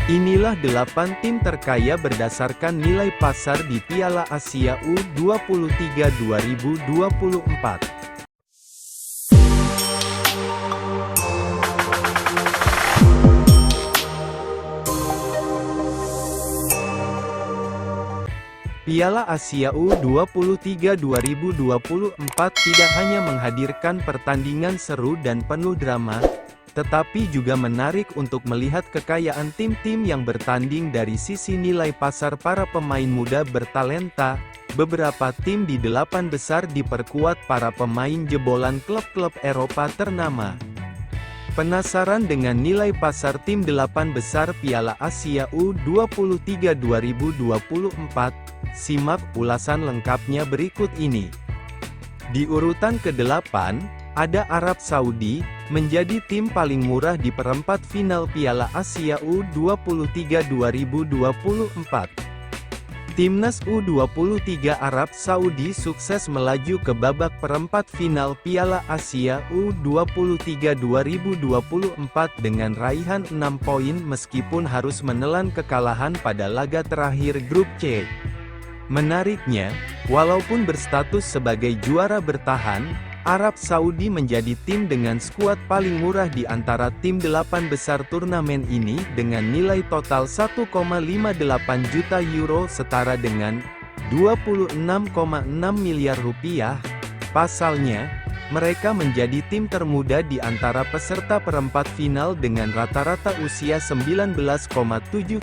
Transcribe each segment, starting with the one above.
Inilah 8 tim terkaya berdasarkan nilai pasar di Piala Asia U23 2024. Piala Asia U23 2024 tidak hanya menghadirkan pertandingan seru dan penuh drama, tetapi juga menarik untuk melihat kekayaan tim-tim yang bertanding dari sisi nilai pasar para pemain muda bertalenta. Beberapa tim di 8 besar diperkuat para pemain jebolan klub-klub Eropa ternama. Penasaran dengan nilai pasar tim 8 besar Piala Asia U23 2024? Simak ulasan lengkapnya berikut ini. Di urutan ke-8, ada Arab Saudi, menjadi tim paling murah di perempat final Piala Asia U23 2024. Timnas U23 Arab Saudi sukses melaju ke babak perempat final Piala Asia U23 2024 dengan raihan 6 poin meskipun harus menelan kekalahan pada laga terakhir grup C. Menariknya, walaupun berstatus sebagai juara bertahan, Arab Saudi menjadi tim dengan skuad paling murah di antara tim 8 besar turnamen ini dengan nilai total 1,58 juta euro setara dengan 26,6 miliar rupiah. Pasalnya, mereka menjadi tim termuda di antara peserta perempat final dengan rata-rata usia 19,7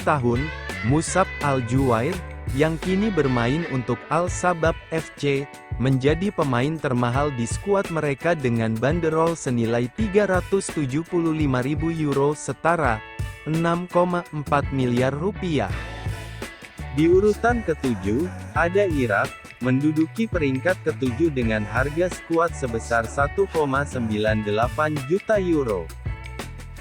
tahun. Musab Al-Juwair, yang kini bermain untuk Al-Sabab FC, menjadi pemain termahal di skuad mereka dengan banderol senilai 375.000 euro setara 6,4 miliar rupiah. Di urutan ke-7, ada Irak, menduduki peringkat ke-7 dengan harga skuad sebesar 1,98 juta euro.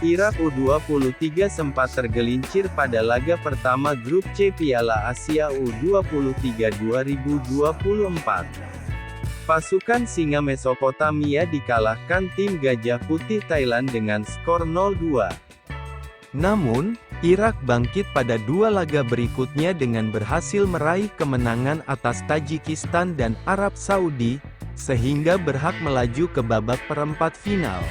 Irak U23 sempat tergelincir pada laga pertama grup C Piala Asia U23 2024. Pasukan Singa Mesopotamia dikalahkan tim Gajah Putih Thailand dengan skor 0-2. Namun, Irak bangkit pada dua laga berikutnya dengan berhasil meraih kemenangan atas Tajikistan dan Arab Saudi, sehingga berhak melaju ke babak perempat final.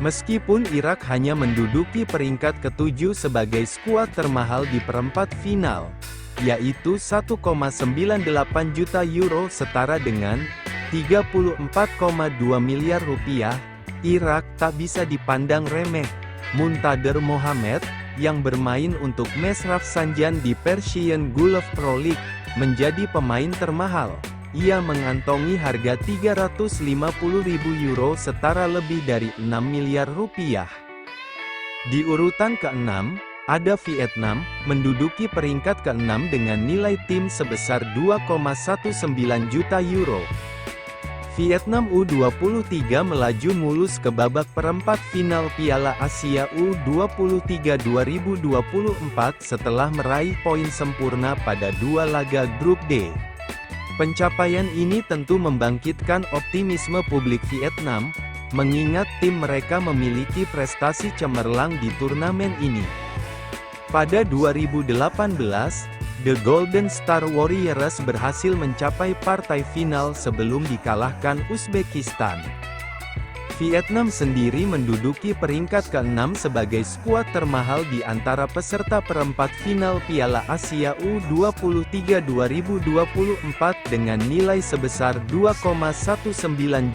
Meskipun Irak hanya menduduki peringkat ke-7 sebagai skuad termahal di perempat final, yaitu 1,98 juta euro setara dengan 34,2 miliar rupiah, Irak tak bisa dipandang remeh. Muntader Mohamed, yang bermain untuk Mesraf Sanjan di Persian Gulf Pro League, menjadi pemain termahal. Ia mengantongi harga 350.000 euro setara lebih dari 6 miliar rupiah. Di urutan ke-6, ada Vietnam, menduduki peringkat ke-6 dengan nilai tim sebesar 2,19 juta euro. Vietnam U23 melaju mulus ke babak perempat final Piala Asia U23 2024 setelah meraih poin sempurna pada dua laga grup D. Pencapaian ini tentu membangkitkan optimisme publik Vietnam, mengingat tim mereka memiliki prestasi cemerlang di turnamen ini. Pada 2018, The Golden Star Warriors berhasil mencapai partai final sebelum dikalahkan Uzbekistan. Vietnam sendiri menduduki peringkat ke-6 sebagai skuad termahal di antara peserta perempat final Piala Asia U23 2024 dengan nilai sebesar 2,19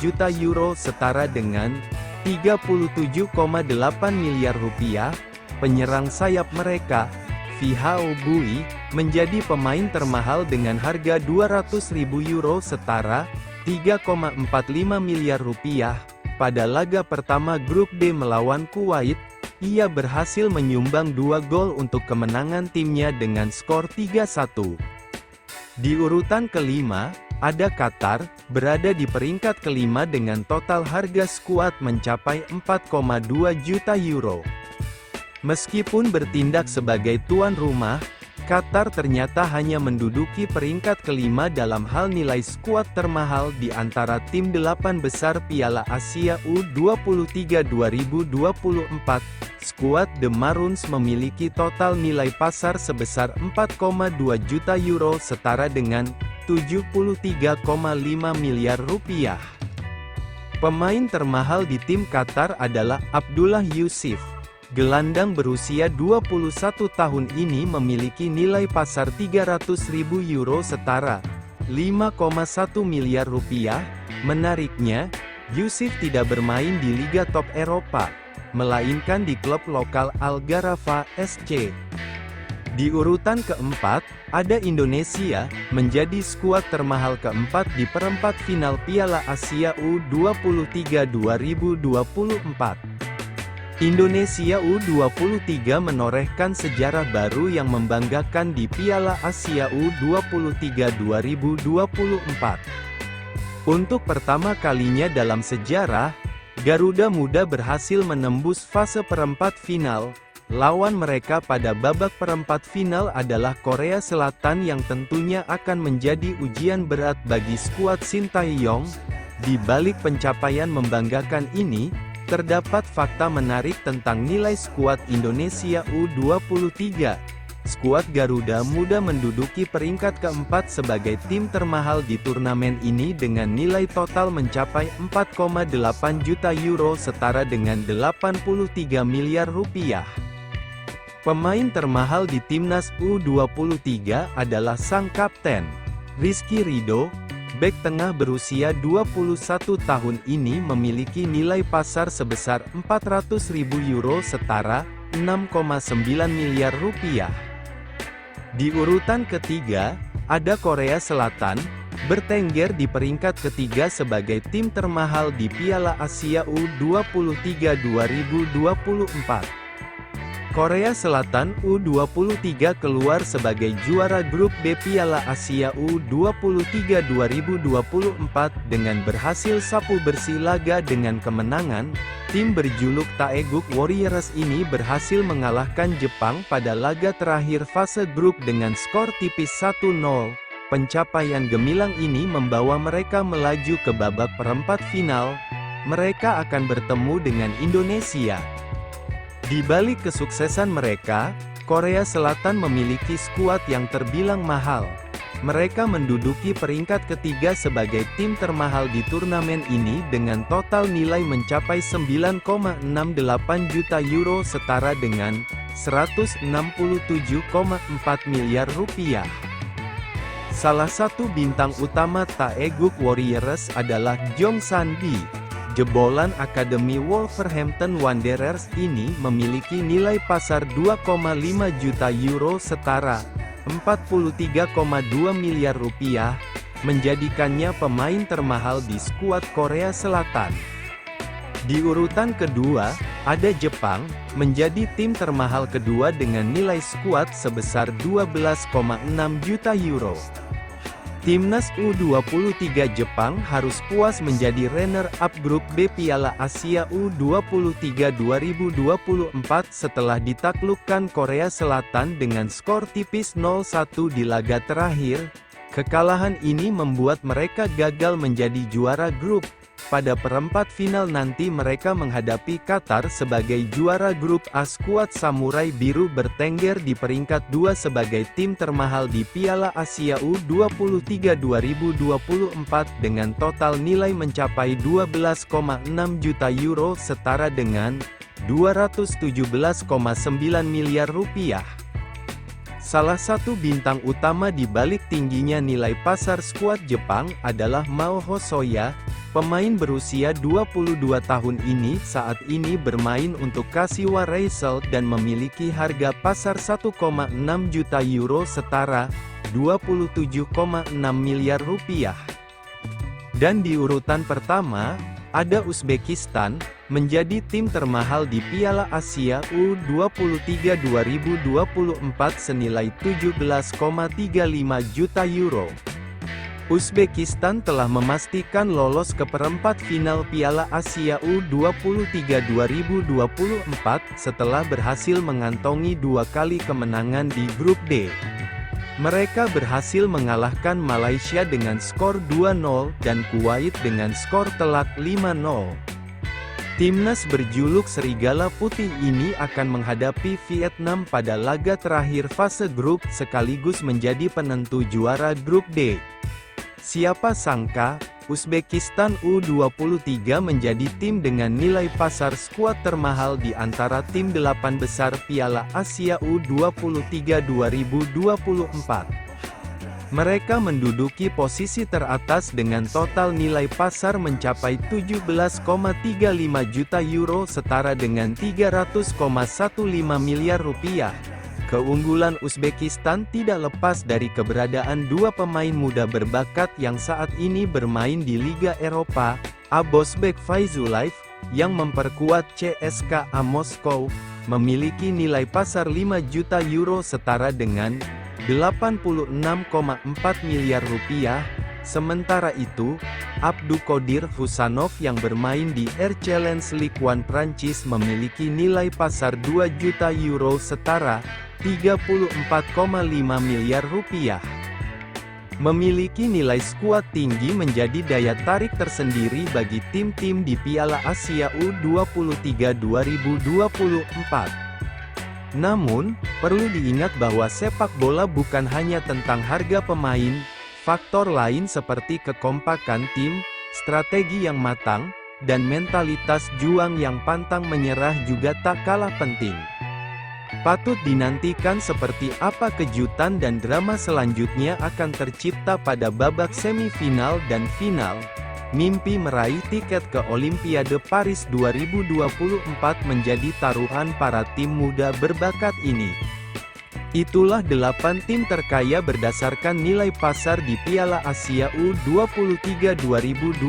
juta euro setara dengan 37,8 miliar rupiah. Penyerang sayap mereka, Phi Hao Bui, menjadi pemain termahal dengan harga 200.000 euro setara 3,45 miliar rupiah. Pada laga pertama grup D melawan Kuwait, ia berhasil menyumbang 2 gol untuk kemenangan timnya dengan skor 3-1. Di urutan kelima, ada Qatar, berada di peringkat kelima dengan total harga skuad mencapai 4,2 juta euro. Meskipun bertindak sebagai tuan rumah, Qatar ternyata hanya menduduki peringkat kelima dalam hal nilai skuad termahal di antara tim 8 besar Piala Asia U23 2024. Skuad The Maroons memiliki total nilai pasar sebesar 4,2 juta euro setara dengan 73,5 miliar rupiah. Pemain termahal di tim Qatar adalah Abdullah Yusuf. Gelandang berusia 21 tahun ini memiliki nilai pasar 300.000 euro setara 5,1 miliar rupiah. Menariknya, Yusuf tidak bermain di Liga Top Eropa, melainkan di klub lokal Al Gharafa SC. Di urutan keempat, ada Indonesia, menjadi skuad termahal keempat di perempat final Piala Asia U23 2024. Indonesia U23 menorehkan sejarah baru yang membanggakan di Piala Asia U23 2024. Untuk pertama kalinya dalam sejarah, Garuda Muda berhasil menembus fase perempat final. Lawan mereka pada babak perempat final adalah Korea Selatan yang tentunya akan menjadi ujian berat bagi skuad Sintayong. Di balik pencapaian membanggakan ini, terdapat fakta menarik tentang nilai skuad Indonesia U23. Skuad Garuda Muda menduduki peringkat keempat sebagai tim termahal di turnamen ini dengan nilai total mencapai 4,8 juta euro setara dengan 83 miliar rupiah. Pemain termahal di timnas U23 adalah sang kapten, Rizky Ridho. Bek tengah berusia 21 tahun ini memiliki nilai pasar sebesar 400.000 euro setara 6,9 miliar rupiah. Di urutan ketiga, ada Korea Selatan, bertengger di peringkat ketiga sebagai tim termahal di Piala Asia U23 2024. Korea Selatan U23 keluar sebagai juara grup B Piala Asia U23 2024 dengan berhasil sapu bersih laga dengan kemenangan. Tim berjuluk Taeguk Warriors ini berhasil mengalahkan Jepang pada laga terakhir fase grup dengan skor tipis 1-0. Pencapaian gemilang ini membawa mereka melaju ke babak perempat final. Mereka akan bertemu dengan Indonesia. Di balik kesuksesan mereka, Korea Selatan memiliki skuad yang terbilang mahal. Mereka menduduki peringkat ketiga sebagai tim termahal di turnamen ini dengan total nilai mencapai 9,68 juta euro setara dengan 167,4 miliar rupiah. Salah satu bintang utama Taeguk Warriors adalah Jong San-bi. Jebolan Akademi Wolverhampton Wanderers ini memiliki nilai pasar 2,5 juta euro setara 43,2 miliar rupiah, menjadikannya pemain termahal di skuad Korea Selatan. Di urutan kedua, ada Jepang, menjadi tim termahal kedua dengan nilai skuad sebesar 12,6 juta euro. Timnas U23 Jepang harus puas menjadi runner-up grup B Piala Asia U23 2024 setelah ditaklukkan Korea Selatan dengan skor tipis 0-1 di laga terakhir. Kekalahan ini membuat mereka gagal menjadi juara grup. Pada perempat final nanti mereka menghadapi Qatar sebagai juara grup A. Skuad Samurai Biru bertengger di peringkat 2 sebagai tim termahal di Piala Asia U23 2024 dengan total nilai mencapai 12,6 juta euro setara dengan 217,9 miliar rupiah. Salah satu bintang utama di balik tingginya nilai pasar skuad Jepang adalah Mao Hosoya. Pemain berusia 22 tahun ini saat ini bermain untuk Kashiwa Reysol dan memiliki harga pasar 1,6 juta euro setara 27,6 miliar rupiah. Dan di urutan pertama, ada Uzbekistan, menjadi tim termahal di Piala Asia U23 2024 senilai 17,35 juta euro. Uzbekistan telah memastikan lolos ke perempat final Piala Asia U23 2024 setelah berhasil mengantongi 2 kali kemenangan di grup D. Mereka berhasil mengalahkan Malaysia dengan skor 2-0 dan Kuwait dengan skor telak 5-0. Timnas berjuluk Serigala Putih ini akan menghadapi Vietnam pada laga terakhir fase grup sekaligus menjadi penentu juara grup D. Siapa sangka, Uzbekistan U23 menjadi tim dengan nilai pasar skuad termahal di antara tim 8 besar Piala Asia U23 2024. Mereka menduduki posisi teratas dengan total nilai pasar mencapai 17,35 juta euro setara dengan 300,15 miliar rupiah. Keunggulan Uzbekistan tidak lepas dari keberadaan 2 pemain muda berbakat yang saat ini bermain di Liga Eropa, Abosbek Faizullayev, yang memperkuat CSKA Moskow, memiliki nilai pasar 5 juta euro setara dengan 86,4 miliar rupiah. Sementara itu, Abdoukodir Husanov yang bermain di Air Challenge Ligue 1 Prancis memiliki nilai pasar 2 juta euro setara 34,5 miliar rupiah. Memiliki nilai skuad tinggi menjadi daya tarik tersendiri bagi tim-tim di Piala Asia U23 2024. Namun, perlu diingat bahwa sepak bola bukan hanya tentang harga pemain, faktor lain seperti kekompakan tim, strategi yang matang, dan mentalitas juang yang pantang menyerah juga tak kalah penting. Patut dinantikan seperti apa kejutan dan drama selanjutnya akan tercipta pada babak semifinal dan final. Mimpi meraih tiket ke Olimpiade Paris 2024 menjadi taruhan para tim muda berbakat ini. Itulah 8 tim terkaya berdasarkan nilai pasar di Piala Asia U23 2024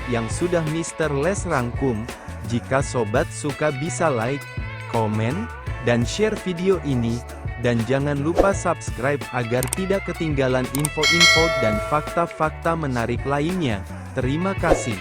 yang sudah Mr. Les rangkum. Jika sobat suka bisa like, komen, dan share video ini, dan jangan lupa subscribe agar tidak ketinggalan info-info dan fakta-fakta menarik lainnya. Terima kasih.